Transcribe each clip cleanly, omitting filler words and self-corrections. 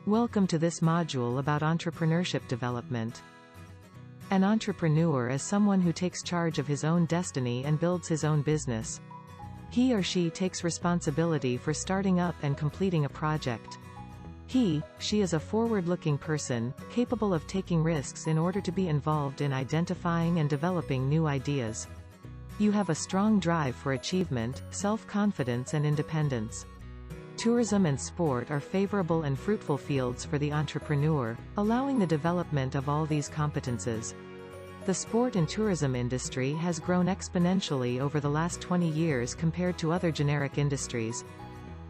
Welcome to this module about entrepreneurship development. An entrepreneur is someone who takes charge of his own destiny and builds his own business. He or she takes responsibility for starting up and completing a project. She is a forward-looking person, capable of taking risks in order to be involved in identifying and developing new ideas. You have a strong drive for achievement, self-confidence and independence. Tourism and sport are favorable and fruitful fields for the entrepreneur, allowing the development of all these competences. The sport and tourism industry has grown exponentially over the last 20 years compared to other generic industries.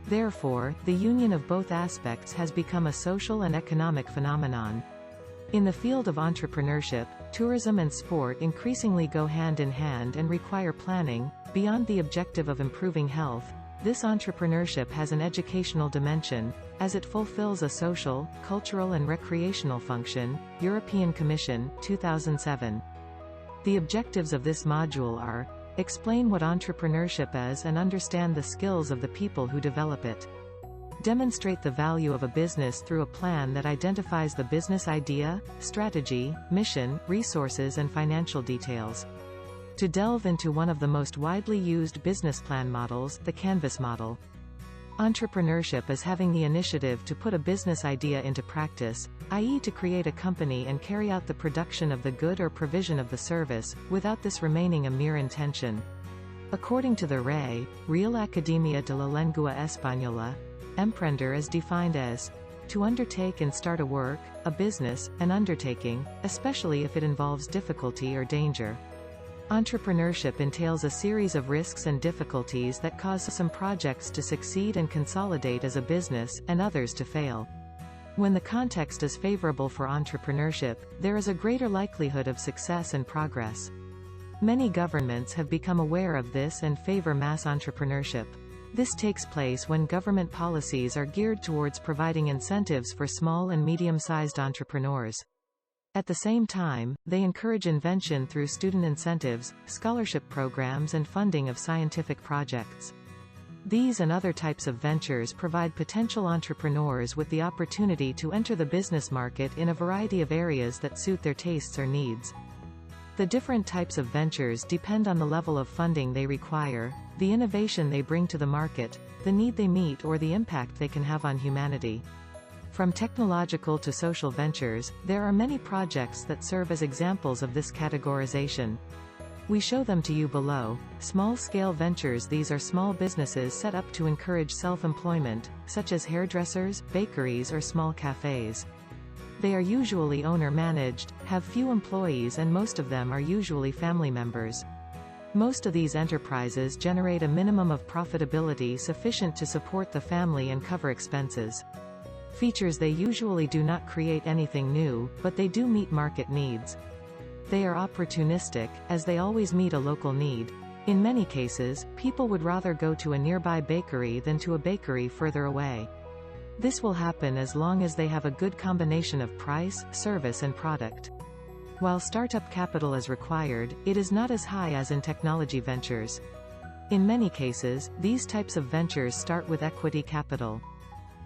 Therefore, the union of both aspects has become a social and economic phenomenon. In the field of entrepreneurship, tourism and sport increasingly go hand in hand and require planning. Beyond the objective of improving health, this entrepreneurship has an educational dimension, as it fulfills a social, cultural and recreational function. European Commission, 2007. The objectives of this module are: explain what entrepreneurship is and understand the skills of the people who develop it. Demonstrate the value of a business through a plan that identifies the business idea, strategy, mission, resources and financial details. To delve into one of the most widely used business plan models, the Canvas model. Entrepreneurship is having the initiative to put a business idea into practice, i.e. to create a company and carry out the production of the good or provision of the service, without this remaining a mere intention. According to the Real Academia de la Lengua Española, emprender is defined as to undertake and start a work, a business, an undertaking, especially if it involves difficulty or danger. Entrepreneurship entails a series of risks and difficulties that cause some projects to succeed and consolidate as a business, and others to fail. When the context is favorable for entrepreneurship, there is a greater likelihood of success and progress. Many governments have become aware of this and favor mass entrepreneurship. This takes place when government policies are geared towards providing incentives for small and medium-sized entrepreneurs. At the same time, they encourage invention through student incentives, scholarship programs and funding of scientific projects. These and other types of ventures provide potential entrepreneurs with the opportunity to enter the business market in a variety of areas that suit their tastes or needs. The different types of ventures depend on the level of funding they require, the innovation they bring to the market, the need they meet or the impact they can have on humanity. From technological to social ventures, there are many projects that serve as examples of this categorization. We show them to you below. Small-scale ventures: these are small businesses set up to encourage self-employment, such as hairdressers, bakeries or small cafes. They are usually owner-managed, have few employees and most of them are usually family members. Most of these enterprises generate a minimum of profitability sufficient to support the family and cover expenses. Features: they usually do not create anything new, but they do meet market needs. They are opportunistic, as they always meet a local need. In many cases, people would rather go to a nearby bakery than to a bakery further away. This will happen as long as they have a good combination of price, service and product. While startup capital is required, it is not as high as in technology ventures. In many cases, these types of ventures start with equity capital.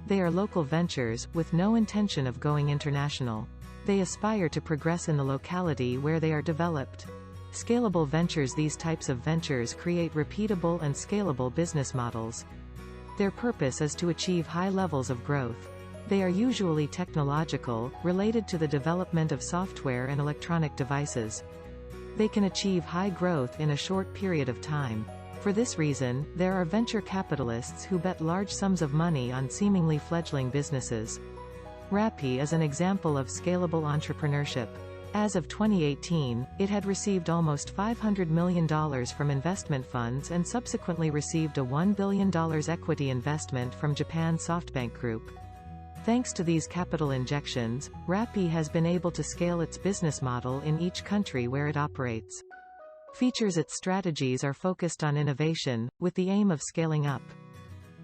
They are local ventures, with no intention of going international. They aspire to progress in the locality where they are developed. Scalable ventures: these types of ventures create repeatable and scalable business models. Their purpose is to achieve high levels of growth. They are usually technological, related to the development of software and electronic devices. They can achieve high growth in a short period of time. For this reason, there are venture capitalists who bet large sums of money on seemingly fledgling businesses. Rappi is an example of scalable entrepreneurship. As of 2018, it had received almost $500 million from investment funds and subsequently received a $1 billion equity investment from Japan's SoftBank Group. Thanks to these capital injections, Rappi has been able to scale its business model in each country where it operates. Features: its strategies are focused on innovation, with the aim of scaling up.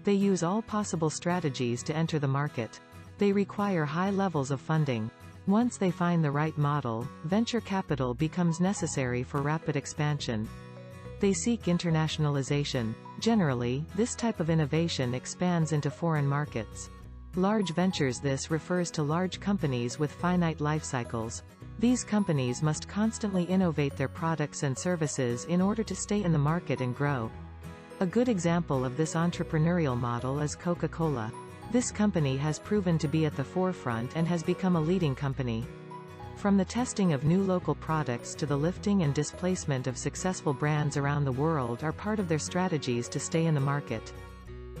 They use all possible strategies to enter the market. They require high levels of funding. Once they find the right model, venture capital becomes necessary for rapid expansion. They seek internationalization. Generally, this type of innovation expands into foreign markets. Large ventures. This refers to large companies with finite life cycles. These companies must constantly innovate their products and services in order to stay in the market and grow. A good example of this entrepreneurial model is Coca-Cola. This company has proven to be at the forefront and has become a leading company. From the testing of new local products to the lifting and displacement of successful brands around the world are part of their strategies to stay in the market.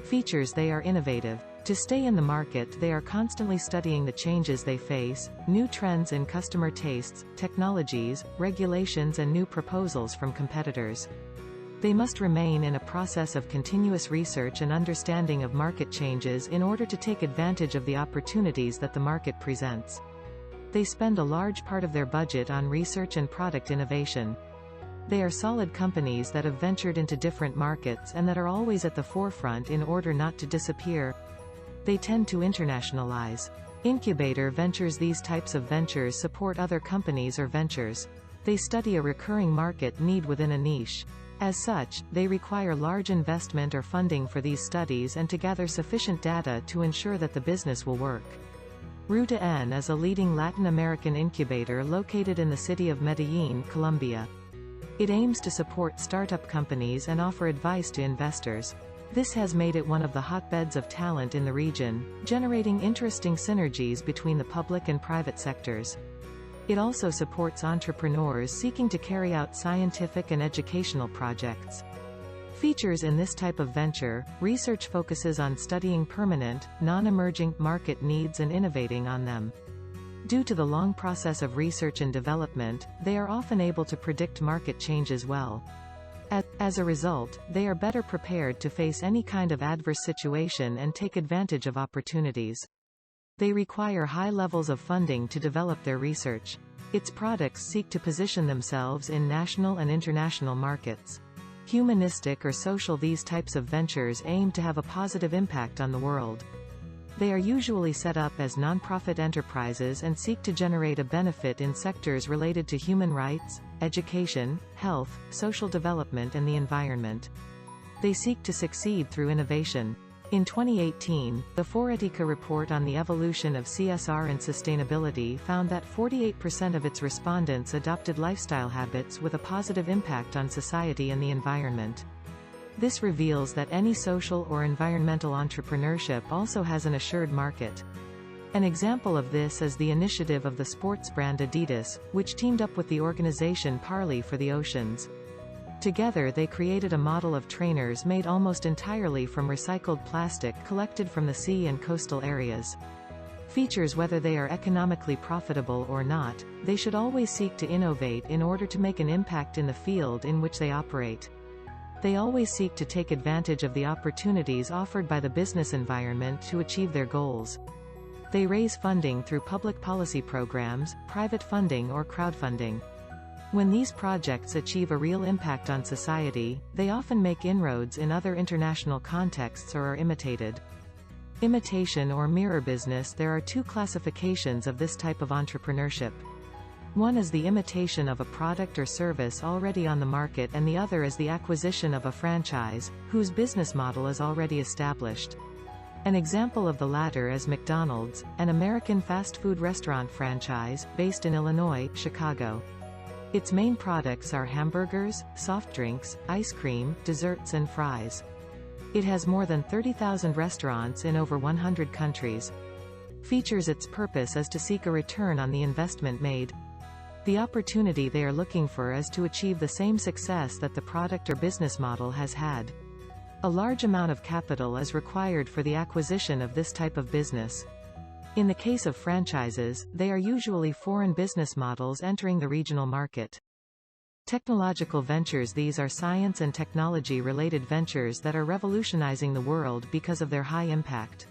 Features. They are innovative. To stay in the market, they are constantly studying the changes they face, new trends in customer tastes, technologies, regulations and new proposals from competitors. They must remain in a process of continuous research and understanding of market changes in order to take advantage of the opportunities that the market presents. They spend a large part of their budget on research and product innovation. They are solid companies that have ventured into different markets and that are always at the forefront in order not to disappear. They tend to internationalize. Incubator ventures. These types of ventures support other companies or ventures. They study a recurring market need within a niche. As such, they require large investment or funding for these studies and to gather sufficient data to ensure that the business will work. Ruta N is a leading Latin American incubator located in the city of Medellín, Colombia. It aims to support startup companies and offer advice to investors. This has made it one of the hotbeds of talent in the region, generating interesting synergies between the public and private sectors. It also supports entrepreneurs seeking to carry out scientific and educational projects. Features. In this type of venture, research focuses on studying permanent, non-emerging market needs and innovating on them. Due to the long process of research and development, they are often able to predict market changes well. As a result, they are better prepared to face any kind of adverse situation and take advantage of opportunities. They require high levels of funding to develop their research. Its products seek to position themselves in national and international markets. Humanistic or social. These types of ventures aim to have a positive impact on the world. They are usually set up as non-profit enterprises and seek to generate a benefit in sectors related to human rights, education, health, social development and the environment. They seek to succeed through innovation. In 2018, the Foretica report on the evolution of CSR and sustainability found that 48% of its respondents adopted lifestyle habits with a positive impact on society and the environment. This reveals that any social or environmental entrepreneurship also has an assured market. An example of this is the initiative of the sports brand Adidas, which teamed up with the organization Parley for the Oceans. Together they created a model of trainers made almost entirely from recycled plastic collected from the sea and coastal areas. Features. Whether they are economically profitable or not, they should always seek to innovate in order to make an impact in the field in which they operate. They always seek to take advantage of the opportunities offered by the business environment to achieve their goals. They raise funding through public policy programs, private funding or crowdfunding. When these projects achieve a real impact on society, they often make inroads in other international contexts or are imitated. Imitation or mirror business. There are two classifications of this type of entrepreneurship. One is the imitation of a product or service already on the market and the other is the acquisition of a franchise, whose business model is already established. An example of the latter is McDonald's, an American fast food restaurant franchise, based in Illinois, Chicago. Its main products are hamburgers, soft drinks, ice cream, desserts and fries. It has more than 30,000 restaurants in over 100 countries. Features. Its purpose is to seek a return on the investment made. The opportunity they are looking for is to achieve the same success that the product or business model has had. A large amount of capital is required for the acquisition of this type of business. In the case of franchises, they are usually foreign business models entering the regional market. Technological ventures. These are science and technology-related ventures that are revolutionizing the world because of their high impact.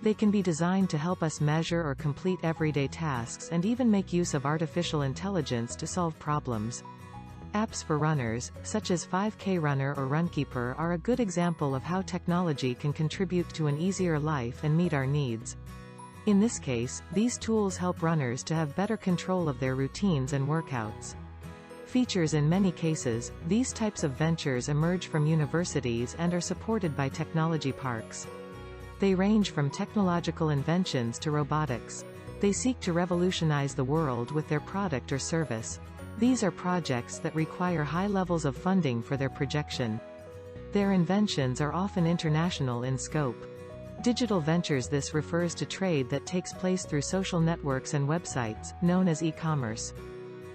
They can be designed to help us measure or complete everyday tasks and even make use of artificial intelligence to solve problems. Apps for runners, such as 5K Runner or Runkeeper, are a good example of how technology can contribute to an easier life and meet our needs. In this case, these tools help runners to have better control of their routines and workouts. Features. In many cases, these types of ventures emerge from universities and are supported by technology parks. They range from technological inventions to robotics. They seek to revolutionize the world with their product or service. These are projects that require high levels of funding for their projection. Their inventions are often international in scope. Digital ventures. This refers to trade that takes place through social networks and websites, known as e-commerce.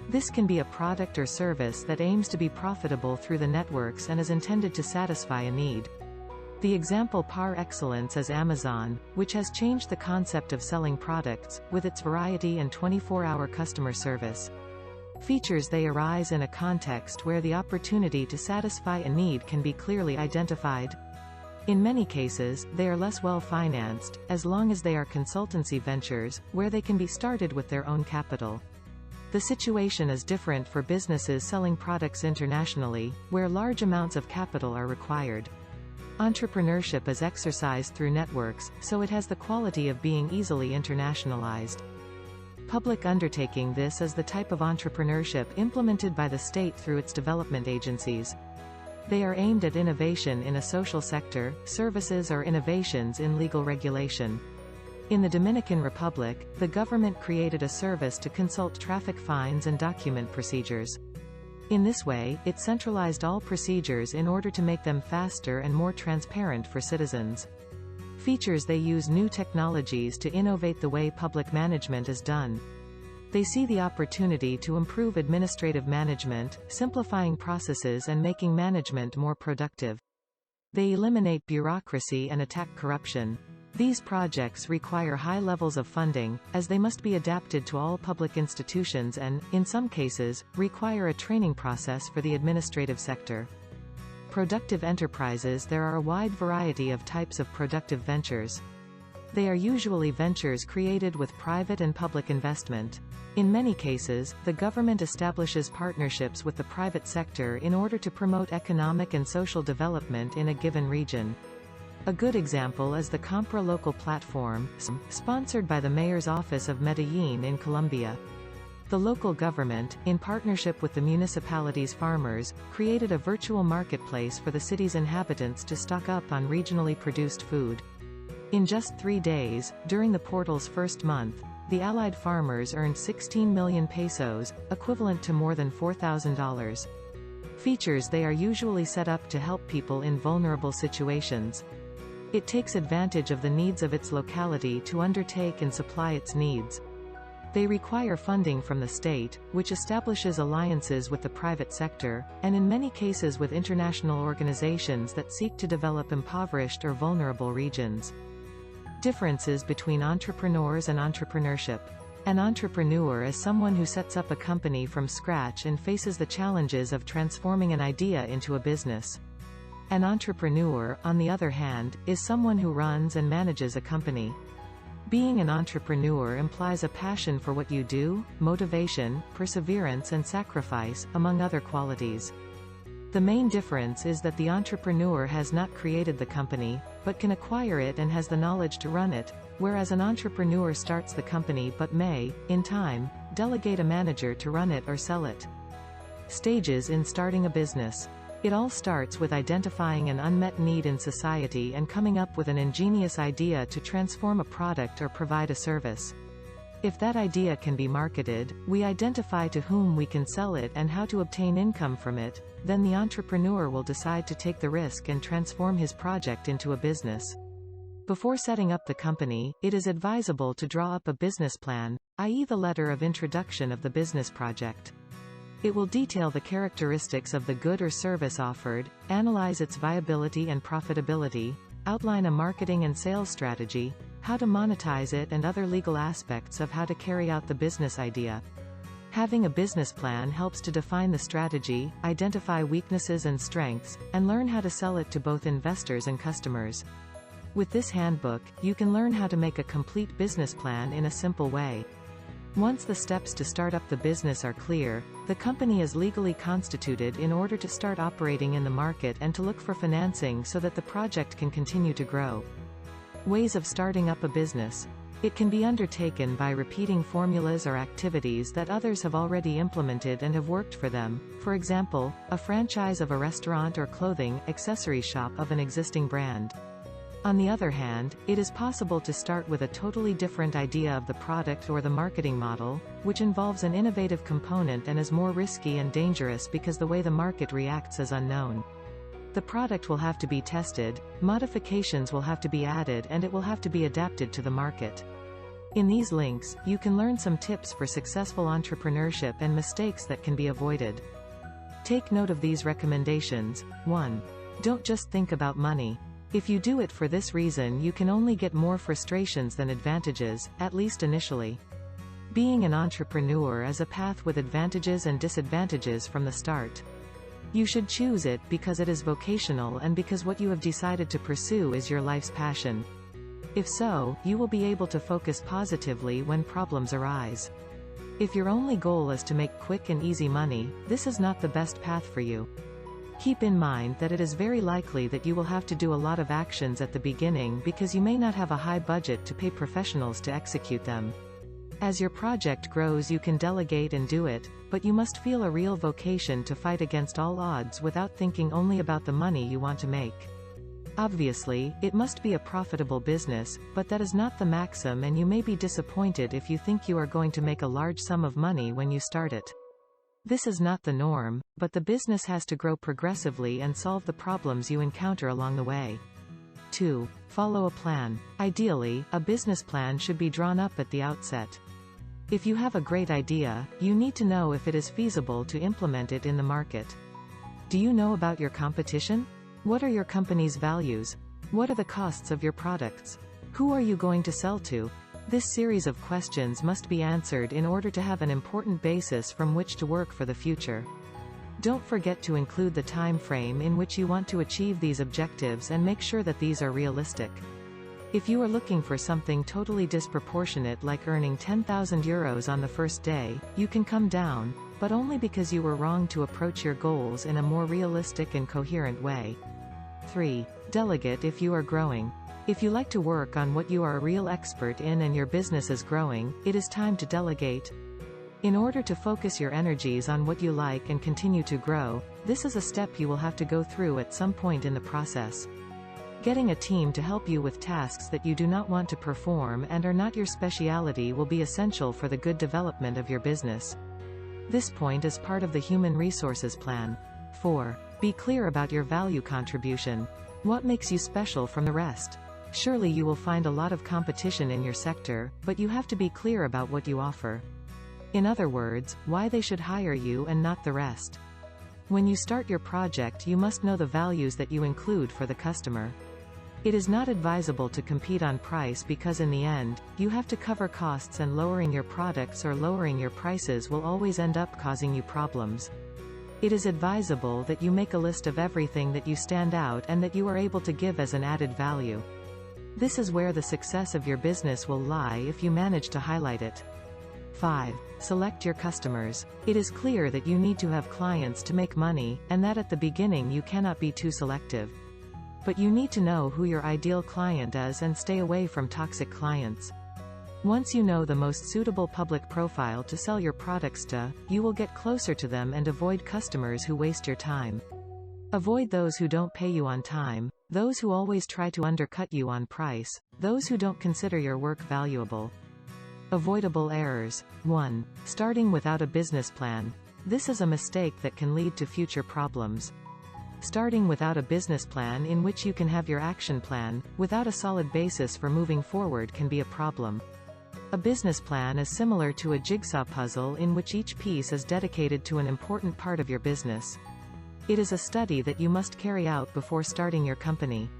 This can be a product or service that aims to be profitable through the networks and is intended to satisfy a need. The example par excellence is Amazon, which has changed the concept of selling products, with its variety and 24-hour customer service. Features. They arise in a context where the opportunity to satisfy a need can be clearly identified. In many cases, they are less well financed, as long as they are consultancy ventures, where they can be started with their own capital. The situation is different for businesses selling products internationally, where large amounts of capital are required. Entrepreneurship is exercised through networks, so it has the quality of being easily internationalized. Public undertaking. This is the type of entrepreneurship implemented by the state through its development agencies. They are aimed at innovation in a social sector, services or innovations in legal regulation. In the Dominican Republic, the government created a service to consult traffic fines and document procedures. In this way, it centralized all procedures in order to make them faster and more transparent for citizens. Features. They use new technologies to innovate the way public management is done. They see the opportunity to improve administrative management, simplifying processes and making management more productive. They eliminate bureaucracy and attack corruption. These projects require high levels of funding, as they must be adapted to all public institutions and, in some cases, require a training process for the administrative sector. Productive enterprises. There are a wide variety of types of productive ventures. They are usually ventures created with private and public investment. In many cases, the government establishes partnerships with the private sector in order to promote economic and social development in a given region. A good example is the Compra Local platform, sponsored by the Mayor's Office of Medellin in Colombia. The local government, in partnership with the municipality's farmers, created a virtual marketplace for the city's inhabitants to stock up on regionally produced food. In just 3 days, during the portal's first month, the allied farmers earned 16 million pesos, equivalent to more than $4,000. Features. They are usually set up to help people in vulnerable situations. It takes advantage of the needs of its locality to undertake and supply its needs. They require funding from the state, which establishes alliances with the private sector, and in many cases with international organizations that seek to develop impoverished or vulnerable regions. Differences between entrepreneurs and entrepreneurship. An entrepreneur is someone who sets up a company from scratch and faces the challenges of transforming an idea into a business. An entrepreneur, on the other hand, is someone who runs and manages a company. Being an entrepreneur implies a passion for what you do, motivation, perseverance and sacrifice, among other qualities. The main difference is that the entrepreneur has not created the company, but can acquire it and has the knowledge to run it, whereas an entrepreneur starts the company but may, in time, delegate a manager to run it or sell it. Stages in starting a business. It all starts with identifying an unmet need in society and coming up with an ingenious idea to transform a product or provide a service. If that idea can be marketed, we identify to whom we can sell it and how to obtain income from it, then the entrepreneur will decide to take the risk and transform his project into a business. Before setting up the company, it is advisable to draw up a business plan, i.e. the letter of introduction of the business project. It will detail the characteristics of the good or service offered, analyze its viability and profitability, outline a marketing and sales strategy, how to monetize it and other legal aspects of how to carry out the business idea. Having a business plan helps to define the strategy, identify weaknesses and strengths, and learn how to sell it to both investors and customers. With this handbook, you can learn how to make a complete business plan in a simple way. Once the steps to start up the business are clear, the company is legally constituted in order to start operating in the market and to look for financing so that the project can continue to grow. Ways of starting up a business. It can be undertaken by repeating formulas or activities that others have already implemented and have worked for them, for example, a franchise of a restaurant or clothing accessory shop of an existing brand. On the other hand, it is possible to start with a totally different idea of the product or the marketing model, which involves an innovative component and is more risky and dangerous because the way the market reacts is unknown. The product will have to be tested, modifications will have to be added, and it will have to be adapted to the market. In these links, you can learn some tips for successful entrepreneurship and mistakes that can be avoided. Take note of these recommendations. 1. Don't just think about money. If you do it for this reason, you can only get more frustrations than advantages, at least initially. Being an entrepreneur is a path with advantages and disadvantages from the start. You should choose it because it is vocational and because what you have decided to pursue is your life's passion. If so, you will be able to focus positively when problems arise. If your only goal is to make quick and easy money, this is not the best path for you. Keep in mind that it is very likely that you will have to do a lot of actions at the beginning because you may not have a high budget to pay professionals to execute them. As your project grows, you can delegate and do it, but you must feel a real vocation to fight against all odds without thinking only about the money you want to make. Obviously, it must be a profitable business, but that is not the maxim, and you may be disappointed if you think you are going to make a large sum of money when you start it. This is not the norm, but the business has to grow progressively and solve the problems you encounter along the way. 2. Follow a plan. Ideally, a business plan should be drawn up at the outset. If you have a great idea, you need to know if it is feasible to implement it in the market. Do you know about your competition? What are your company's values? What are the costs of your products? Who are you going to sell to? This series of questions must be answered in order to have an important basis from which to work for the future. Don't forget to include the time frame in which you want to achieve these objectives and make sure that these are realistic. If you are looking for something totally disproportionate like earning 10,000 euros on the first day, you can come down, but only because you were wrong to approach your goals in a more realistic and coherent way. 3. Delegate if you are growing. If you like to work on what you are a real expert in and your business is growing, it is time to delegate. In order to focus your energies on what you like and continue to grow, this is a step you will have to go through at some point in the process. Getting a team to help you with tasks that you do not want to perform and are not your specialty will be essential for the good development of your business. This point is part of the human resources plan. 4. Be clear about your value contribution. What makes you special from the rest? Surely you will find a lot of competition in your sector, but you have to be clear about what you offer. In other words, why they should hire you and not the rest. When you start your project, you must know the values that you include for the customer. It is not advisable to compete on price because in the end, you have to cover costs, and lowering your products or lowering your prices will always end up causing you problems. It is advisable that you make a list of everything that you stand out and that you are able to give as an added value. This is where the success of your business will lie if you manage to highlight it. 5. Select your customers. It is clear that you need to have clients to make money, and that at the beginning you cannot be too selective. But you need to know who your ideal client is and stay away from toxic clients. Once you know the most suitable public profile to sell your products to, you will get closer to them and avoid customers who waste your time. Avoid those who don't pay you on time, those who always try to undercut you on price, those who don't consider your work valuable. Avoidable errors. 1. Starting without a business plan. This is a mistake that can lead to future problems. Starting without a business plan in which you can have your action plan, without a solid basis for moving forward, can be a problem. A business plan is similar to a jigsaw puzzle in which each piece is dedicated to an important part of your business. It is a study that you must carry out before starting your company.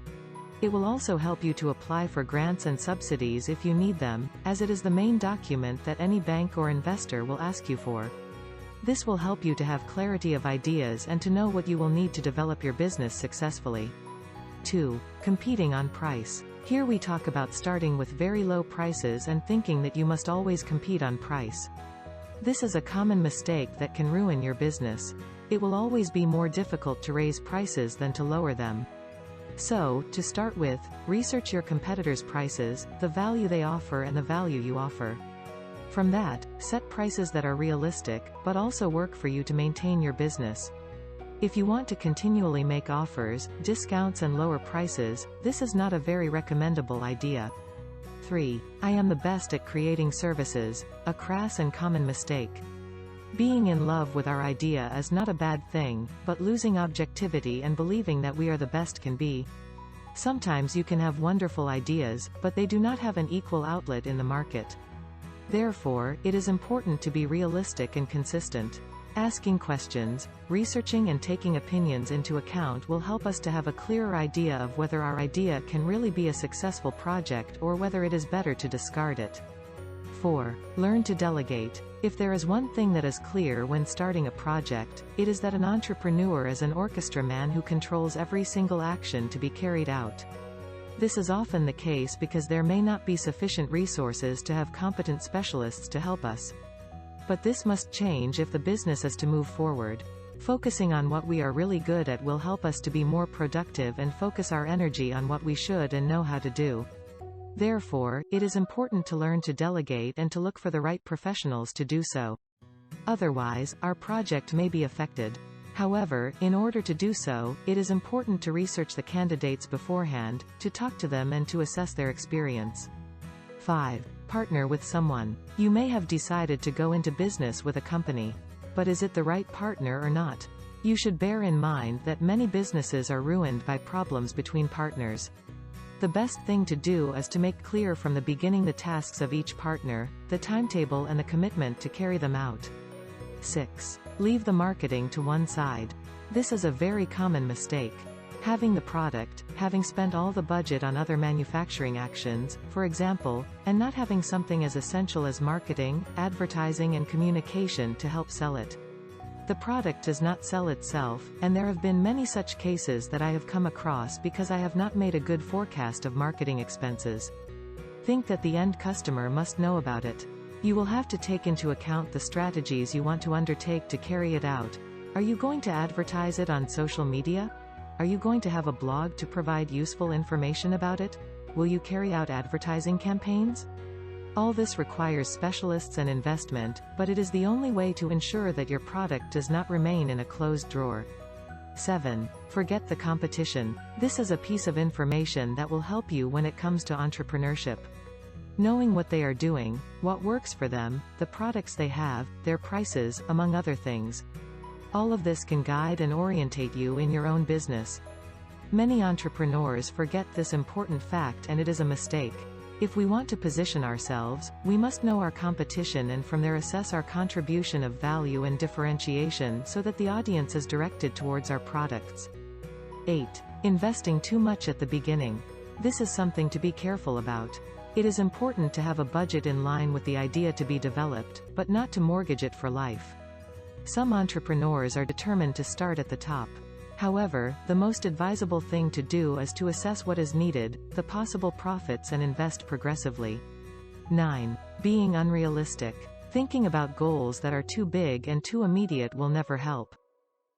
It will also help you to apply for grants and subsidies if you need them, as it is the main document that any bank or investor will ask you for. This will help you to have clarity of ideas and to know what you will need to develop your business successfully. 2. Competing on price. Here we talk about starting with very low prices and thinking that you must always compete on price. This is a common mistake that can ruin your business. It will always be more difficult to raise prices than to lower them. So, to start with, research your competitors' prices, the value they offer and the value you offer. From that, set prices that are realistic, but also work for you to maintain your business. If you want to continually make offers, discounts and lower prices, this is not a very recommendable idea. 3. I am the best at creating services, a crass and common mistake. Being in love with our idea is not a bad thing, but losing objectivity and believing that we are the best can be. Sometimes you can have wonderful ideas, but they do not have an equal outlet in the market. Therefore, it is important to be realistic and consistent. Asking questions, researching and taking opinions into account will help us to have a clearer idea of whether our idea can really be a successful project or whether it is better to discard it. 4. Learn to delegate. If there is one thing that is clear when starting a project, it is that an entrepreneur is an orchestra man who controls every single action to be carried out. This is often the case because there may not be sufficient resources to have competent specialists to help us. But this must change if the business is to move forward. Focusing on what we are really good at will help us to be more productive and focus our energy on what we should and know how to do. Therefore, it is important to learn to delegate and to look for the right professionals to do so. Otherwise, our project may be affected. However, in order to do so, it is important to research the candidates beforehand, to talk to them and to assess their experience. 5. Partner with someone. You may have decided to go into business with a company. But is it the right partner or not? You should bear in mind that many businesses are ruined by problems between partners. The best thing to do is to make clear from the beginning the tasks of each partner, the timetable and the commitment to carry them out. 6. Leave the marketing to one side. This is a very common mistake. Having the product, having spent all the budget on other manufacturing actions, for example, and not having something as essential as marketing, advertising and communication to help sell it. The product does not sell itself, and there have been many such cases that I have come across because I have not made a good forecast of marketing expenses. Think that the end customer must know about it. You will have to take into account the strategies you want to undertake to carry it out. Are you going to advertise it on social media? Are you going to have a blog to provide useful information about it? Will you carry out advertising campaigns? All this requires specialists and investment, but it is the only way to ensure that your product does not remain in a closed drawer. 7. Forget the competition. This is a piece of information that will help you when it comes to entrepreneurship. Knowing what they are doing, what works for them, the products they have, their prices, among other things. All of this can guide and orientate you in your own business. Many entrepreneurs forget this important fact and it is a mistake. If we want to position ourselves, we must know our competition and from there assess our contribution of value and differentiation so that the audience is directed towards our products. 8. Investing too much at the beginning. This is something to be careful about. It is important to have a budget in line with the idea to be developed, but not to mortgage it for life. Some entrepreneurs are determined to start at the top. However, the most advisable thing to do is to assess what is needed, the possible profits and invest progressively. 9. Being unrealistic. Thinking about goals that are too big and too immediate will never help.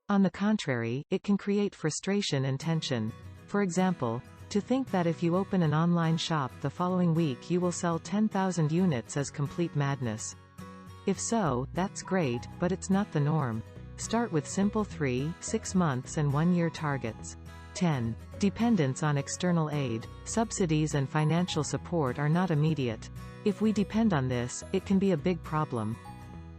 On the contrary, it can create frustration and tension. For example, to think that if you open an online shop the following week you will sell 10,000 units is complete madness. If so, that's great, but it's not the norm. Start with simple 3, 6 months and 1-year targets. 10. Dependence on external aid. Subsidies and financial support are not immediate. If we depend on this, it can be a big problem.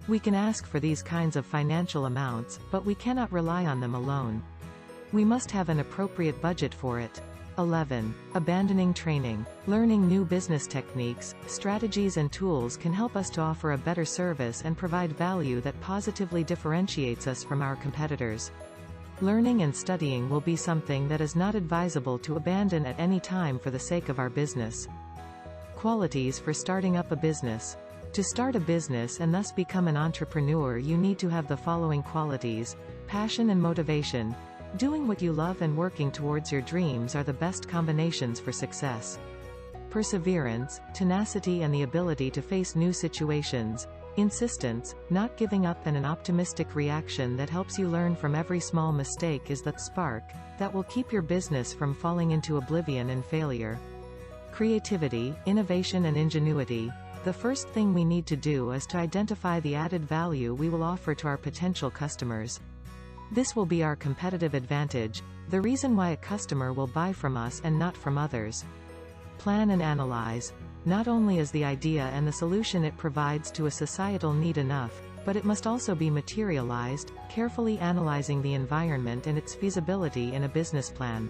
We can ask for these kinds of financial amounts, but we cannot rely on them alone. We must have an appropriate budget for it. 11. Abandoning training. Learning new business techniques, strategies and tools can help us to offer a better service and provide value that positively differentiates us from our competitors. Learning and studying will be something that is not advisable to abandon at any time for the sake of our business. Qualities for starting up a business. To start a business and thus become an entrepreneur you need to have the following qualities: passion and motivation. Doing what you love and working towards your dreams are the best combinations for success. Perseverance, tenacity and the ability to face new situations. Insistence, not giving up and an optimistic reaction that helps you learn from every small mistake is the spark that will keep your business from falling into oblivion and failure. Creativity, innovation and ingenuity. The first thing we need to do is to identify the added value we will offer to our potential customers. This will be our competitive advantage, the reason why a customer will buy from us and not from others. Plan and analyze. Not only is the idea and the solution it provides to a societal need enough, but it must also be materialized, carefully analyzing the environment and its feasibility in a business plan.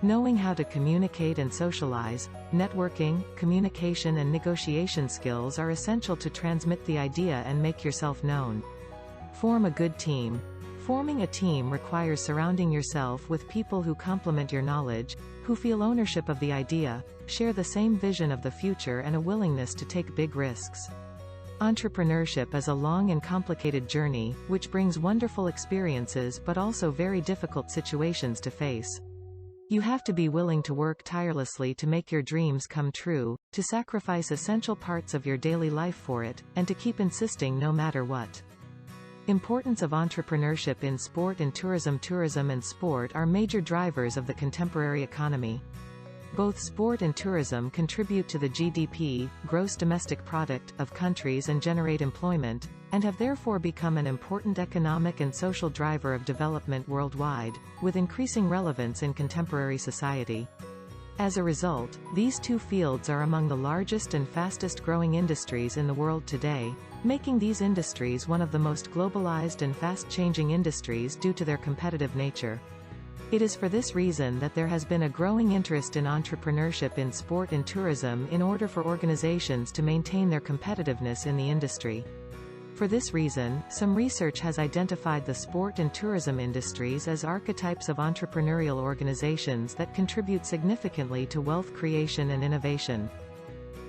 Knowing how to communicate and socialize, networking, communication and negotiation skills are essential to transmit the idea and make yourself known. Form a good team. Forming a team requires surrounding yourself with people who complement your knowledge, who feel ownership of the idea, share the same vision of the future and a willingness to take big risks. Entrepreneurship is a long and complicated journey, which brings wonderful experiences but also very difficult situations to face. You have to be willing to work tirelessly to make your dreams come true, to sacrifice essential parts of your daily life for it, and to keep insisting no matter what. Importance of entrepreneurship in sport and tourism. Tourism and sport are major drivers of the contemporary economy. Both sport and tourism contribute to the GDP, gross domestic product, of countries and generate employment, and have therefore become an important economic and social driver of development worldwide, with increasing relevance in contemporary society. As a result, these two fields are among the largest and fastest growing industries in the world today, making these industries one of the most globalized and fast-changing industries due to their competitive nature. It is for this reason that there has been a growing interest in entrepreneurship in sport and tourism in order for organizations to maintain their competitiveness in the industry. For this reason, some research has identified the sport and tourism industries as archetypes of entrepreneurial organizations that contribute significantly to wealth creation and innovation.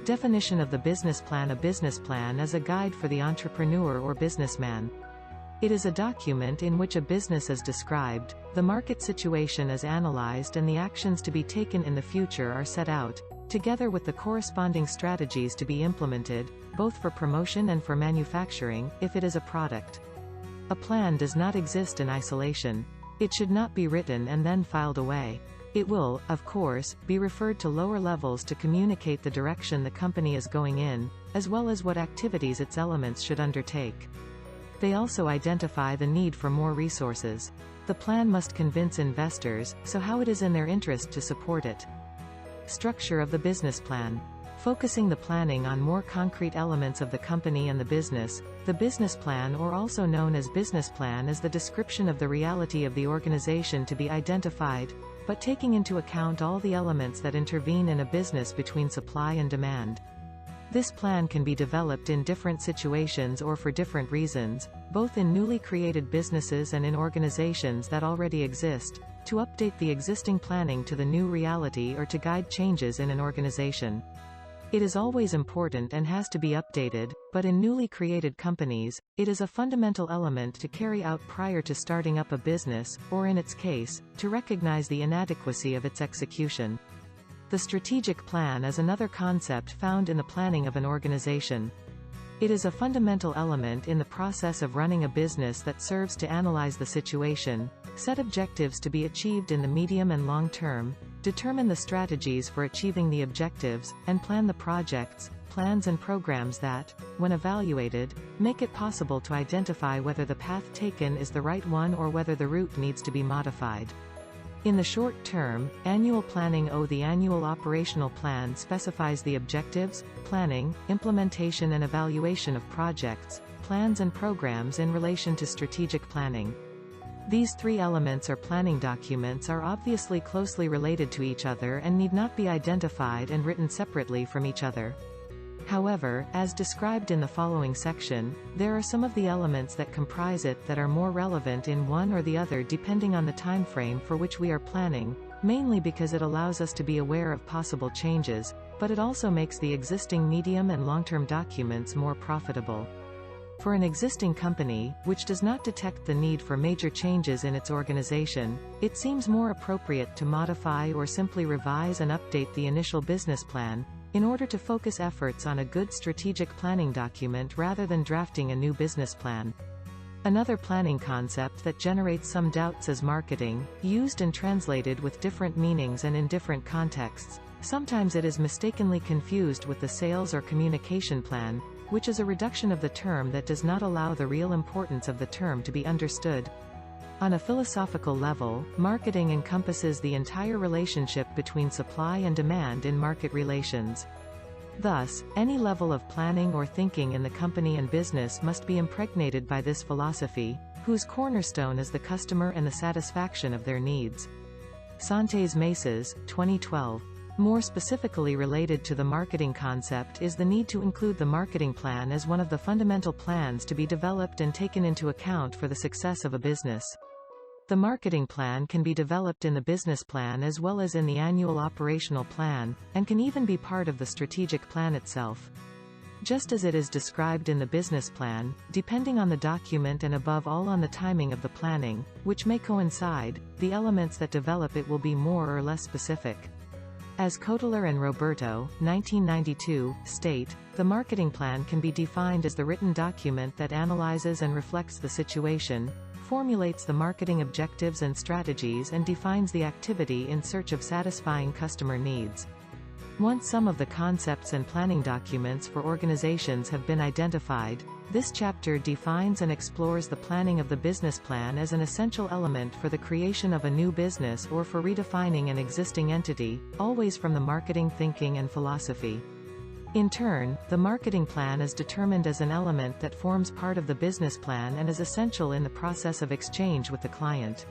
Definition of the business plan. A business plan is a guide for the entrepreneur or businessman. It is a document in which a business is described, the market situation is analyzed and the actions to be taken in the future are set out, together with the corresponding strategies to be implemented, both for promotion and for manufacturing, if it is a product. A plan does not exist in isolation. It should not be written and then filed away. It will, of course, be referred to lower levels to communicate the direction the company is going in, as well as what activities its elements should undertake. They also identify the need for more resources. The plan must convince investors, so how it is in their interest to support it. Structure of the business plan. Focusing the planning on more concrete elements of the company and the business plan, or also known as business plan, is the description of the reality of the organization to be identified, but taking into account all the elements that intervene in a business between supply and demand. This plan can be developed in different situations or for different reasons, both in newly created businesses and in organizations that already exist, to update the existing planning to the new reality or to guide changes in an organization. It is always important and has to be updated, but in newly created companies, it is a fundamental element to carry out prior to starting up a business, or in its case, to recognize the inadequacy of its execution. The strategic plan is another concept found in the planning of an organization. It is a fundamental element in the process of running a business that serves to analyze the situation, set objectives to be achieved in the medium and long term, determine the strategies for achieving the objectives, and plan the projects, plans and programs that, when evaluated, make it possible to identify whether the path taken is the right one or whether the route needs to be modified. In the short term, annual planning. The annual operational plan specifies the objectives, planning, implementation and evaluation of projects, plans and programs in relation to strategic planning. These three elements or planning documents are obviously closely related to each other and need not be identified and written separately from each other. However, as described in the following section, there are some of the elements that comprise it that are more relevant in one or the other depending on the time frame for which we are planning, mainly because it allows us to be aware of possible changes, but it also makes the existing medium and long-term documents more profitable. For an existing company, which does not detect the need for major changes in its organization, it seems more appropriate to modify or simply revise and update the initial business plan, in order to focus efforts on a good strategic planning document rather than drafting a new business plan. Another planning concept that generates some doubts is marketing, used and translated with different meanings and in different contexts. Sometimes it is mistakenly confused with the sales or communication plan, which is a reduction of the term that does not allow the real importance of the term to be understood. On a philosophical level, marketing encompasses the entire relationship between supply and demand in market relations. Thus, any level of planning or thinking in the company and business must be impregnated by this philosophy, whose cornerstone is the customer and the satisfaction of their needs. Santes Mesas, 2012. More specifically related to the marketing concept is the need to include the marketing plan as one of the fundamental plans to be developed and taken into account for the success of a business. The marketing plan can be developed in the business plan as well as in the annual operational plan, and can even be part of the strategic plan itself. Just as it is described in the business plan, depending on the document and above all on the timing of the planning, which may coincide, the elements that develop it will be more or less specific. As Kotler and Roberto, 1992, state, the marketing plan can be defined as the written document that analyzes and reflects the situation, formulates the marketing objectives and strategies and defines the activity in search of satisfying customer needs. Once some of the concepts and planning documents for organizations have been identified, this chapter defines and explores the planning of the business plan as an essential element for the creation of a new business or for redefining an existing entity, always from the marketing thinking and philosophy. In turn, the marketing plan is determined as an element that forms part of the business plan and is essential in the process of exchange with the client.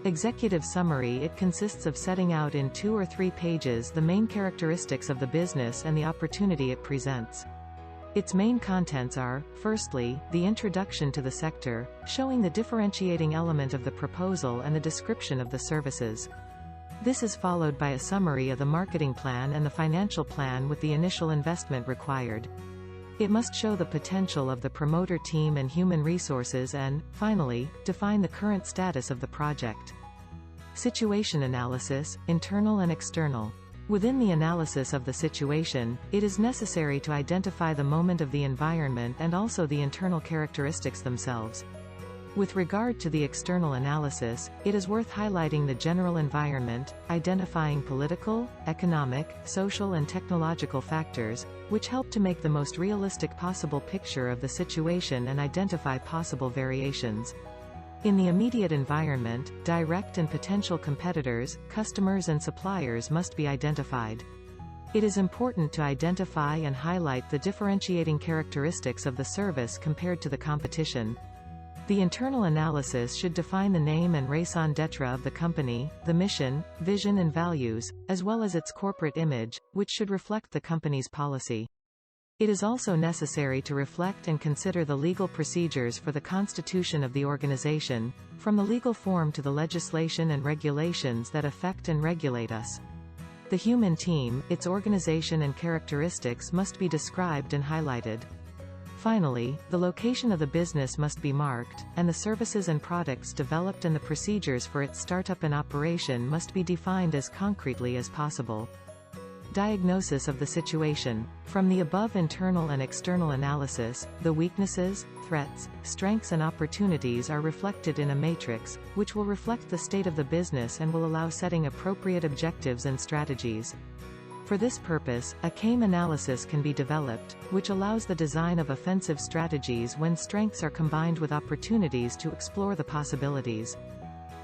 Executive summary: it consists of setting out in 2 or 3 pages the main characteristics of the business and the opportunity it presents. Its main contents are, firstly, the introduction to the sector, showing the differentiating element of the proposal and the description of the services. This is followed by a summary of the marketing plan and the financial plan with the initial investment required. It must show the potential of the promoter team and human resources and, finally, define the current status of the project. Situation analysis, internal and external. Within the analysis of the situation, it is necessary to identify the moment of the environment and also the internal characteristics themselves. With regard to the external analysis, it is worth highlighting the general environment, identifying political, economic, social and technological factors, which help to make the most realistic possible picture of the situation and identify possible variations. In the immediate environment, direct and potential competitors, customers and suppliers must be identified. It is important to identify and highlight the differentiating characteristics of the service compared to the competition. The internal analysis should define the name and raison d'etre of the company, the mission, vision and values, as well as its corporate image, which should reflect the company's policy. It is also necessary to reflect and consider the legal procedures for the constitution of the organization, from the legal form to the legislation and regulations that affect and regulate us. The human team, its organization and characteristics must be described and highlighted. Finally, the location of the business must be marked, and the services and products developed and the procedures for its startup and operation must be defined as concretely as possible. Diagnosis of the situation. From the above internal and external analysis, the weaknesses, threats, strengths and opportunities are reflected in a matrix, which will reflect the state of the business and will allow setting appropriate objectives and strategies. For this purpose, a CAME analysis can be developed, which allows the design of offensive strategies when strengths are combined with opportunities to explore the possibilities.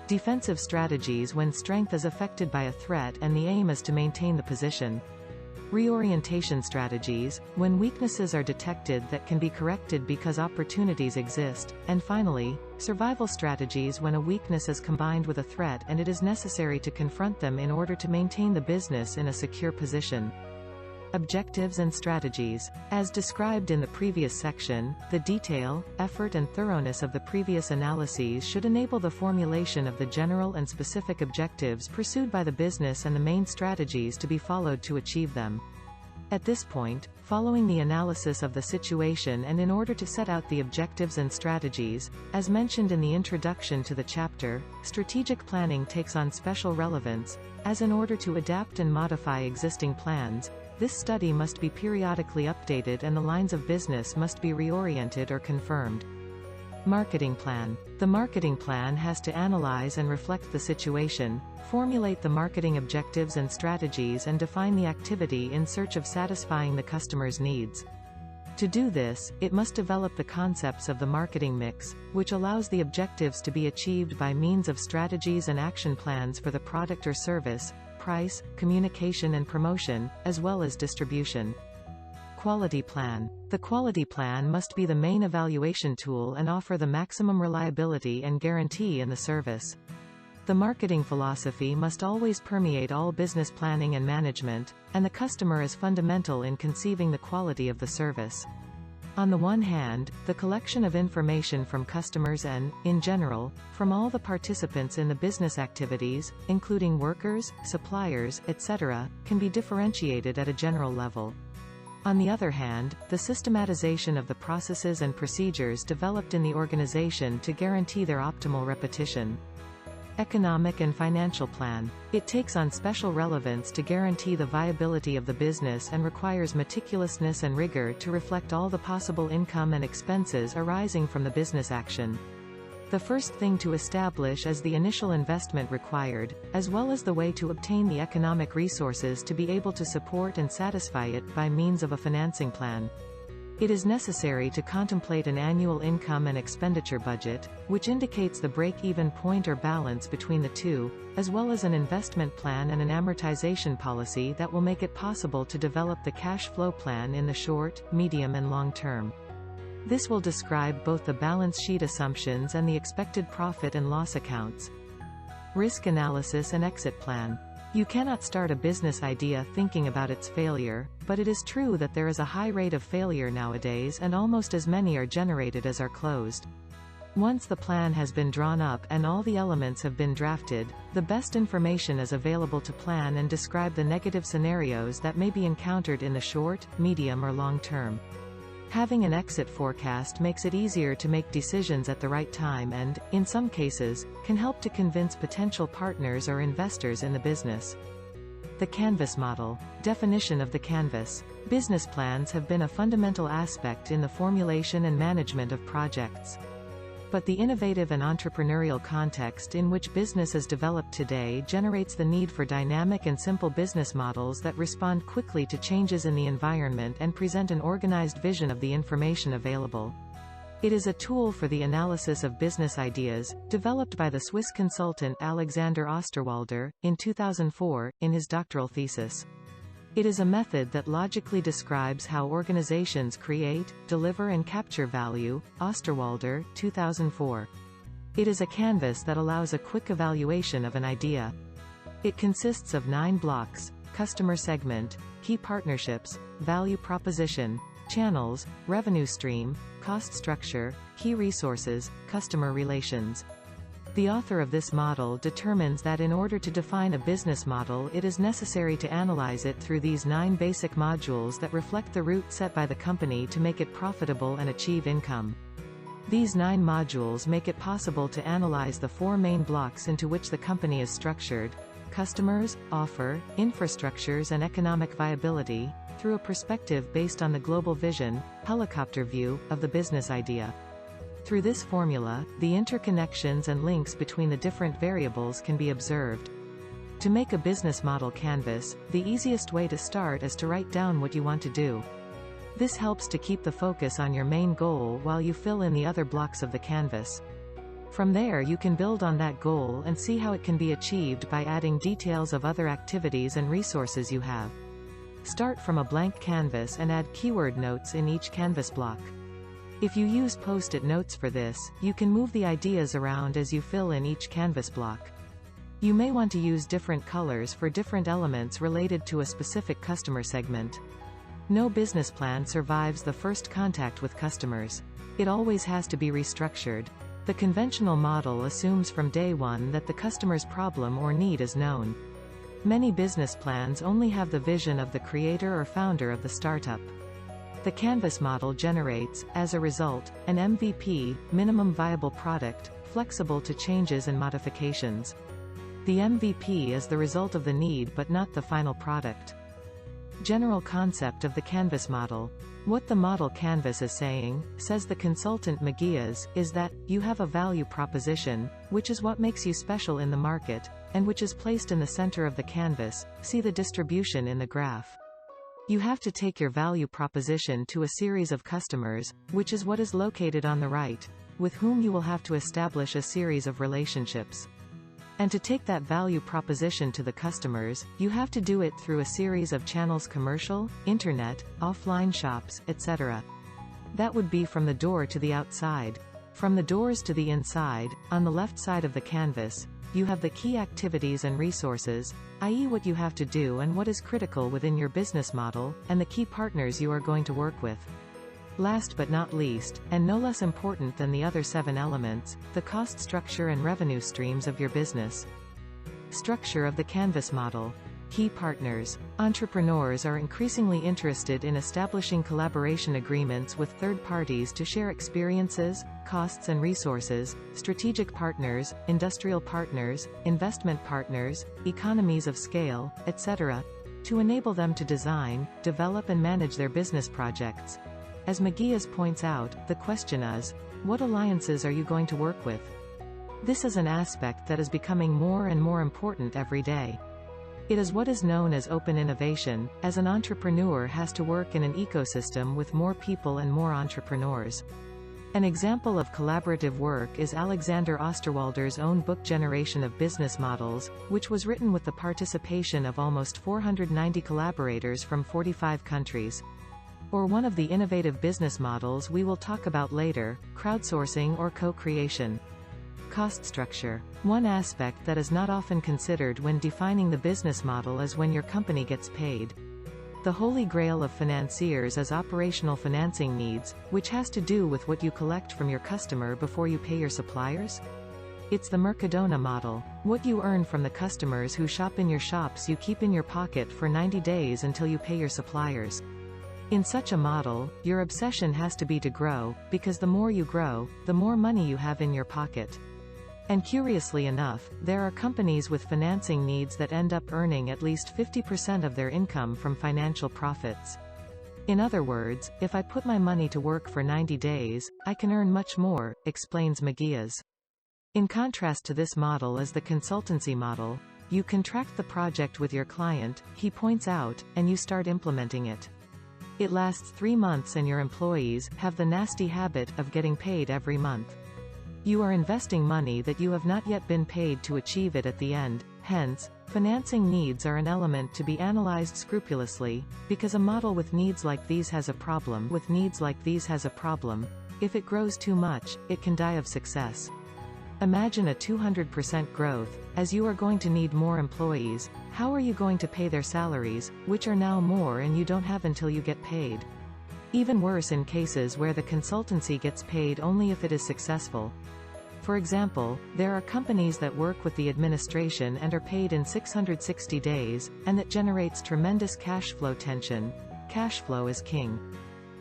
Defensive strategies when strength is affected by a threat and the aim is to maintain the position. Reorientation strategies, when weaknesses are detected that can be corrected because opportunities exist, and finally, survival strategies when a weakness is combined with a threat and it is necessary to confront them in order to maintain the business in a secure position. Objectives and strategies. As described in the previous section, the detail, effort and thoroughness of the previous analyses should enable the formulation of the general and specific objectives pursued by the business and the main strategies to be followed to achieve them. At this point, following the analysis of the situation and in order to set out the objectives and strategies, as mentioned in the introduction to the chapter, strategic planning takes on special relevance, as in order to adapt and modify existing plans, this study must be periodically updated and the lines of business must be reoriented or confirmed. Marketing plan. The marketing plan has to analyze and reflect the situation, formulate the marketing objectives and strategies and define the activity in search of satisfying the customer's needs. To do this, it must develop the concepts of the marketing mix, which allows the objectives to be achieved by means of strategies and action plans for the product or service, price, communication and promotion, as well as distribution. Quality plan. The quality plan must be the main evaluation tool and offer the maximum reliability and guarantee in the service. The marketing philosophy must always permeate all business planning and management, and the customer is fundamental in conceiving the quality of the service. On the one hand, the collection of information from customers and, in general, from all the participants in the business activities, including workers, suppliers, etc., can be differentiated at a general level. On the other hand, the systematization of the processes and procedures developed in the organization to guarantee their optimal repetition. Economic and financial plan. It takes on special relevance to guarantee the viability of the business and requires meticulousness and rigor to reflect all the possible income and expenses arising from the business action. The first thing to establish is the initial investment required, as well as the way to obtain the economic resources to be able to support and satisfy it by means of a financing plan. It is necessary to contemplate an annual income and expenditure budget, which indicates the break-even point or balance between the two, as well as an investment plan and an amortization policy that will make it possible to develop the cash flow plan in the short, medium and long term. This will describe both the balance sheet assumptions and the expected profit and loss accounts. Risk analysis and exit plan. You cannot start a business idea thinking about its failure, but it is true that there is a high rate of failure nowadays and almost as many are generated as are closed. Once the plan has been drawn up and all the elements have been drafted, the best information is available to plan and describe the negative scenarios that may be encountered in the short, medium or long term. Having an exit forecast makes it easier to make decisions at the right time and, in some cases, can help to convince potential partners or investors in the business. The canvas model. Definition of the canvas. Business plans have been a fundamental aspect in the formulation and management of projects. But the innovative and entrepreneurial context in which business is developed today generates the need for dynamic and simple business models that respond quickly to changes in the environment and present an organized vision of the information available. It is a tool for the analysis of business ideas, developed by the Swiss consultant Alexander Osterwalder, in 2004, in his doctoral thesis. It is a method that logically describes how organizations create, deliver and capture value. Osterwalder, 2004. It is a canvas that allows a quick evaluation of an idea. It consists of 9 blocks: customer segment, key partnerships, value proposition, channels, revenue stream, cost structure, key resources, customer relations. The author of this model determines that in order to define a business model it is necessary to analyze it through these 9 basic modules that reflect the route set by the company to make it profitable and achieve income. These 9 modules make it possible to analyze the 4 main blocks into which the company is structured: customers, offer, infrastructures and economic viability, through a perspective based on the global vision, helicopter view, of the business idea. Through this formula, the interconnections and links between the different variables can be observed. To make a business model canvas, the easiest way to start is to write down what you want to do. This helps to keep the focus on your main goal while you fill in the other blocks of the canvas. From there you can build on that goal and see how it can be achieved by adding details of other activities and resources you have. Start from a blank canvas and add keyword notes in each canvas block. If you use post-it notes for this, you can move the ideas around as you fill in each canvas block. You may want to use different colors for different elements related to a specific customer segment. No business plan survives the first contact with customers. It always has to be restructured. The conventional model assumes from day one that the customer's problem or need is known. Many business plans only have the vision of the creator or founder of the startup. The canvas model generates, as a result, an MVP, minimum viable product, flexible to changes and modifications. The MVP is the result of the need but not the final product. General concept of the canvas model. What the model canvas is saying, says the consultant McGee's, is that, you have a value proposition, which is what makes you special in the market, and which is placed in the center of the canvas. See the distribution in the graph. You have to take your value proposition to a series of customers, which is what is located on the right, with whom you will have to establish a series of relationships. And to take that value proposition to the customers, you have to do it through a series of channels: commercial, internet, offline shops, etc. That would be from the door to the outside. From the doors to the inside, on the left side of the canvas, you have the key activities and resources, i.e. what you have to do and what is critical within your business model, and the key partners you are going to work with. Last but not least, and no less important than the other 7 elements, the cost structure and revenue streams of your business. Structure of the canvas model. Key partners. Entrepreneurs are increasingly interested in establishing collaboration agreements with third parties to share experiences, costs and resources, strategic partners, industrial partners, investment partners, economies of scale, etc., to enable them to design, develop and manage their business projects. As Magias points out, the question is, what alliances are you going to work with? This is an aspect that is becoming more and more important every day. It is what is known as open innovation, as an entrepreneur has to work in an ecosystem with more people and more entrepreneurs. An example of collaborative work is Alexander Osterwalder's own book Generation of Business Models, which was written with the participation of almost 490 collaborators from 45 countries. Or one of the innovative business models we will talk about later, crowdsourcing or co-creation. Cost structure. One aspect that is not often considered when defining the business model is when your company gets paid. The holy grail of financiers is operational financing needs, which has to do with what you collect from your customer before you pay your suppliers. It's the Mercadona model. What you earn from the customers who shop in your shops you keep in your pocket for 90 days until you pay your suppliers. In such a model, your obsession has to be to grow, because the more you grow, the more money you have in your pocket. And curiously enough, there are companies with financing needs that end up earning at least 50% of their income from financial profits. In other words, if I put my money to work for 90 days, I can earn much more, explains Magias. In contrast to this model is the consultancy model. You contract the project with your client, he points out, and you start implementing it. It lasts 3 months and your employees have the nasty habit of getting paid every month. You are investing money that you have not yet been paid to achieve it at the end. Hence, financing needs are an element to be analyzed scrupulously, because a model with needs like these has a problem. If it grows too much, it can die of success. Imagine a 200% growth, as you are going to need more employees. How are you going to pay their salaries, which are now more and you don't have until you get paid? Even worse in cases where the consultancy gets paid only if it is successful. For example, there are companies that work with the administration and are paid in 660 days, and that generates tremendous cash flow tension. Cash flow is king.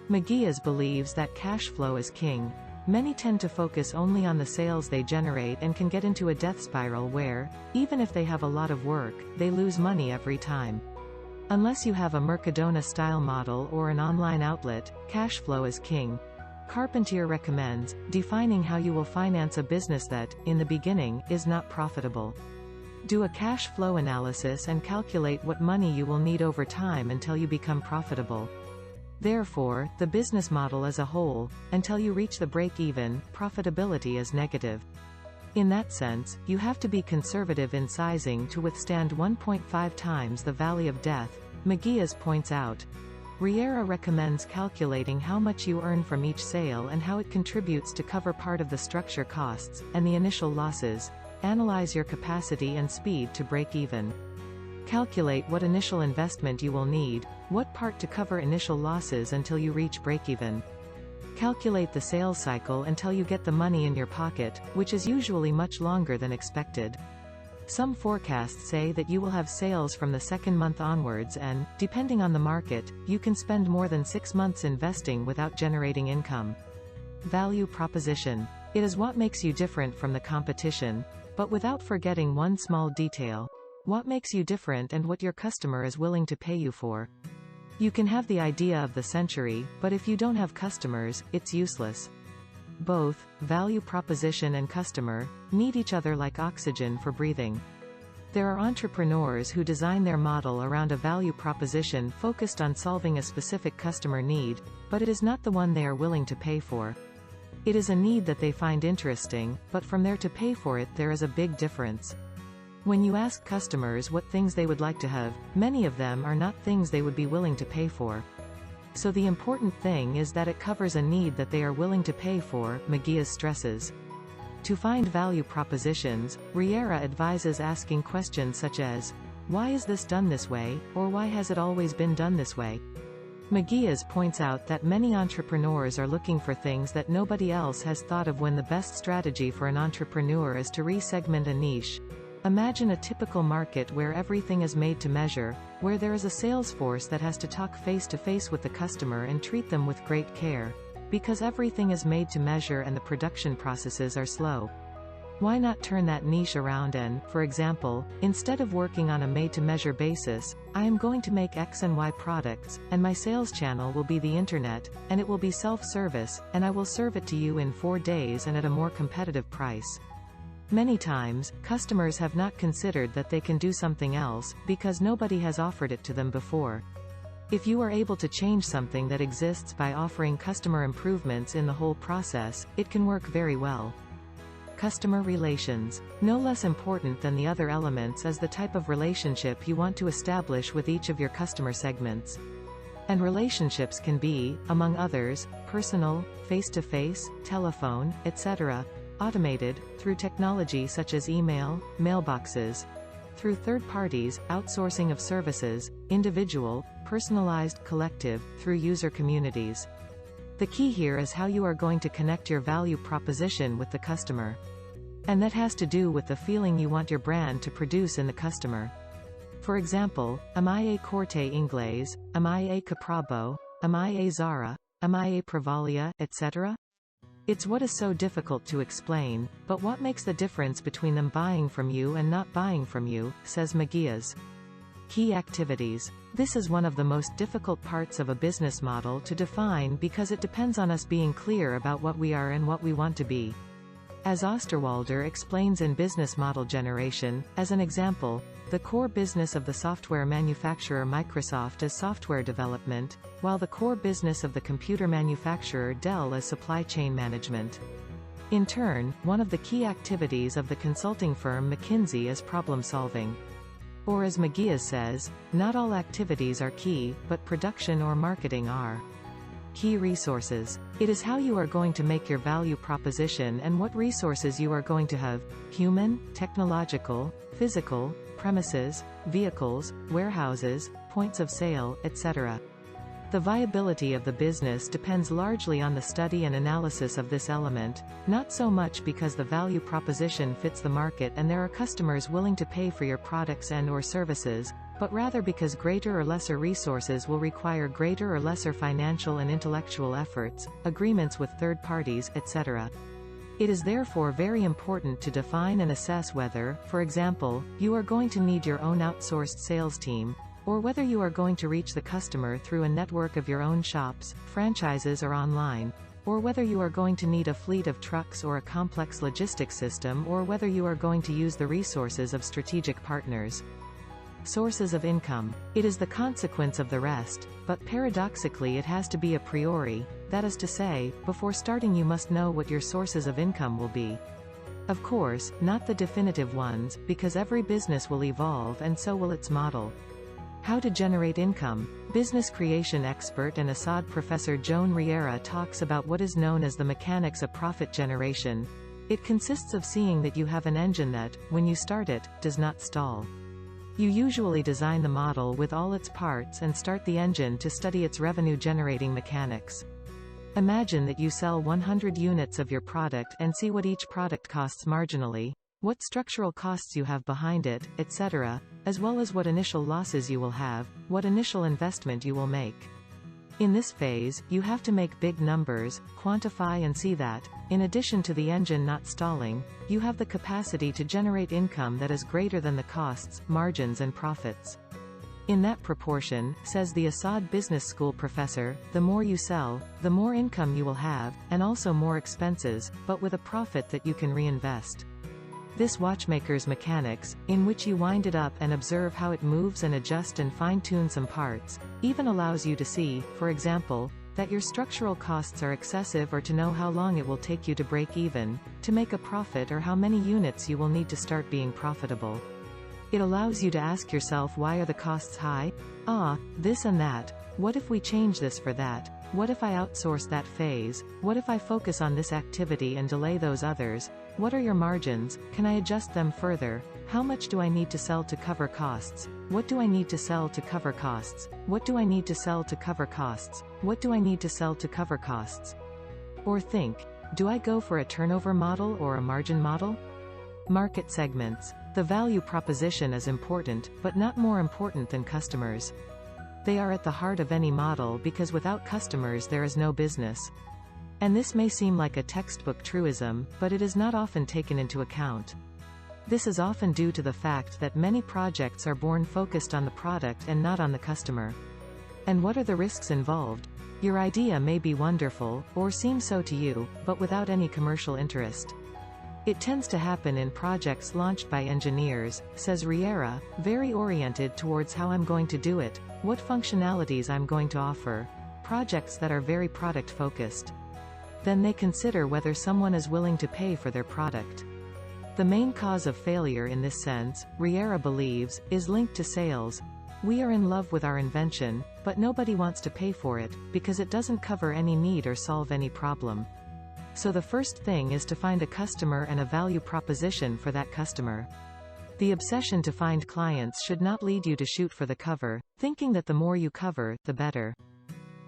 Magias believes that cash flow is king. Many tend to focus only on the sales they generate and can get into a death spiral where, even if they have a lot of work, they lose money every time. Unless you have a Mercadona-style model or an online outlet, cash flow is king. Carpentier recommends defining how you will finance a business that, in the beginning, is not profitable. Do a cash flow analysis and calculate what money you will need over time until you become profitable. Therefore, the business model as a whole, until you reach the break-even, profitability is negative. In that sense, you have to be conservative in sizing to withstand 1.5 times the valley of death, Magias points out. Riera recommends calculating how much you earn from each sale and how it contributes to cover part of the structure costs, and the initial losses. Analyze your capacity and speed to break even. Calculate what initial investment you will need, what part to cover initial losses until you reach break-even. Calculate the sales cycle until you get the money in your pocket, which is usually much longer than expected. Some forecasts say that you will have sales from the second month onwards and, depending on the market, you can spend more than 6 months investing without generating income. Value proposition. It is what makes you different from the competition, but without forgetting one small detail. What makes you different and what your customer is willing to pay you for. You can have the idea of the century, but if you don't have customers, it's useless. Both, value proposition and customer, need each other like oxygen for breathing. There are entrepreneurs who design their model around a value proposition focused on solving a specific customer need, but it is not the one they are willing to pay for. It is a need that they find interesting, but from there to pay for it there is a big difference. When you ask customers what things they would like to have, many of them are not things they would be willing to pay for. So the important thing is that it covers a need that they are willing to pay for, McGee's stresses. To find value propositions, Riera advises asking questions such as, why is this done this way, or why has it always been done this way? McGee's points out that many entrepreneurs are looking for things that nobody else has thought of when the best strategy for an entrepreneur is to re-segment a niche. Imagine a typical market where everything is made to measure, where there is a sales force that has to talk face-to-face with the customer and treat them with great care. Because everything is made to measure and the production processes are slow. Why not turn that niche around and, for example, instead of working on a made-to-measure basis, I am going to make X and Y products, and my sales channel will be the internet, and it will be self-service, and I will serve it to you in 4 days and at a more competitive price. Many times, customers have not considered that they can do something else, because nobody has offered it to them before. If you are able to change something that exists by offering customer improvements in the whole process, it can work very well. Customer relations. No less important than the other elements is the type of relationship you want to establish with each of your customer segments. And relationships can be, among others, personal, face-to-face, telephone, etc., automated, through technology such as email, mailboxes, through third parties, outsourcing of services, individual, personalized, collective, through user communities. The key here is how you are going to connect your value proposition with the customer. And that has to do with the feeling you want your brand to produce in the customer. For example, am I a corte inglés, am I a caprabo, am I a Zara, am I a Pravalia, etc.? It's what is so difficult to explain, but what makes the difference between them buying from you and not buying from you, says McGee's. Key activities. This is one of the most difficult parts of a business model to define because it depends on us being clear about what we are and what we want to be. As Osterwalder explains in Business Model Generation, as an example, the core business of the software manufacturer Microsoft is software development, while the core business of the computer manufacturer Dell is supply chain management. In turn, one of the key activities of the consulting firm McKinsey is problem solving. Or as McGee says, not all activities are key, but production or marketing are. Key resources. It is how you are going to make your value proposition and what resources you are going to have: human, technological, physical, premises, vehicles, warehouses, points of sale, etc. The viability of the business depends largely on the study and analysis of this element, not so much because the value proposition fits the market and there are customers willing to pay for your products and/or services, but rather because greater or lesser resources will require greater or lesser financial and intellectual efforts, agreements with third parties, etc. It is therefore very important to define and assess whether, for example, you are going to need your own outsourced sales team, or whether you are going to reach the customer through a network of your own shops, franchises or online, or whether you are going to need a fleet of trucks or a complex logistics system, or whether you are going to use the resources of strategic partners. Sources of income. It is the consequence of the rest, but paradoxically it has to be a priori, that is to say, before starting you must know what your sources of income will be. Of course, not the definitive ones, because every business will evolve and so will its model. How to generate income. Business creation expert and Assad professor Joan Riera talks about what is known as the mechanics of profit generation. It consists of seeing that you have an engine that, when you start it, does not stall. You usually design the model with all its parts and start the engine to study its revenue-generating mechanics. Imagine that you sell 100 units of your product and see what each product costs marginally, what structural costs you have behind it, etc., as well as what initial losses you will have, what initial investment you will make. In this phase, you have to make big numbers, quantify and see that, in addition to the engine not stalling, you have the capacity to generate income that is greater than the costs, margins and profits. In that proportion, says the Assad Business School professor, the more you sell, the more income you will have, and also more expenses, but with a profit that you can reinvest. This watchmaker's mechanics, in which you wind it up and observe how it moves and adjust and fine-tune some parts, even allows you to see, for example, that your structural costs are excessive, or to know how long it will take you to break even, to make a profit, or how many units you will need to start being profitable. It allows you to ask yourself, why are the costs high? This and that. What if we change this for that? What if I outsource that phase? What if I focus on this activity and delay those others? What are your margins? Can I adjust them further? How much do I need to sell to cover costs? What do I need to sell to cover costs? What do I need to sell to cover costs? What do I need to sell to cover costs? Or think, do I go for a turnover model or a margin model? Market segments. The value proposition is important, but not more important than customers. They are at the heart of any model, because without customers there is no business. And this may seem like a textbook truism, but it is not often taken into account. This is often due to the fact that many projects are born focused on the product and not on the customer. And what are the risks involved? Your idea may be wonderful, or seem so to you, but without any commercial interest. It tends to happen in projects launched by engineers, says Riera, very oriented towards how I'm going to do it, what functionalities I'm going to offer, projects that are very product-focused. Then they consider whether someone is willing to pay for their product. The main cause of failure in this sense, Riera believes, is linked to sales. We are in love with our invention, but nobody wants to pay for it, because it doesn't cover any need or solve any problem. So the first thing is to find a customer and a value proposition for that customer. The obsession to find clients should not lead you to shoot for the cover, thinking that the more you cover, the better.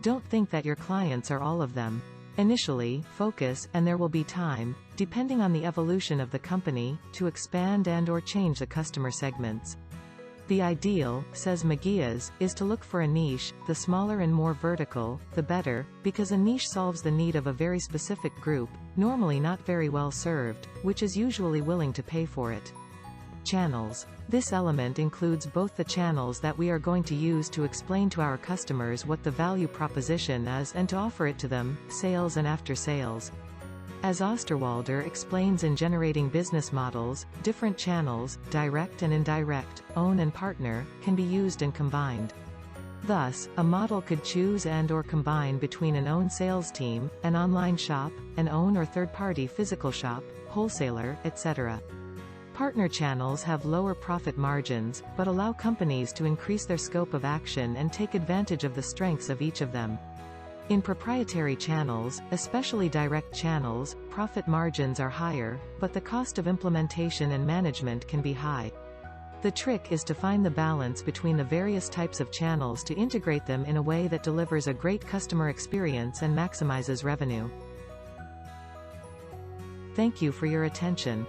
Don't think that your clients are all of them. Initially, focus, and there will be time, depending on the evolution of the company, to expand and/or change the customer segments. The ideal, says McGee's, is to look for a niche, the smaller and more vertical, the better, because a niche solves the need of a very specific group, normally not very well served, which is usually willing to pay for it. Channels. This element includes both the channels that we are going to use to explain to our customers what the value proposition is and to offer it to them, sales and after sales. As Osterwalder explains in Generating Business Models, different channels, direct and indirect, own and partner, can be used and combined. Thus, a model could choose and/or combine between an own sales team, an online shop, an own or third-party physical shop, wholesaler, etc. Partner channels have lower profit margins, but allow companies to increase their scope of action and take advantage of the strengths of each of them. In proprietary channels, especially direct channels, profit margins are higher, but the cost of implementation and management can be high. The trick is to find the balance between the various types of channels to integrate them in a way that delivers a great customer experience and maximizes revenue. Thank you for your attention.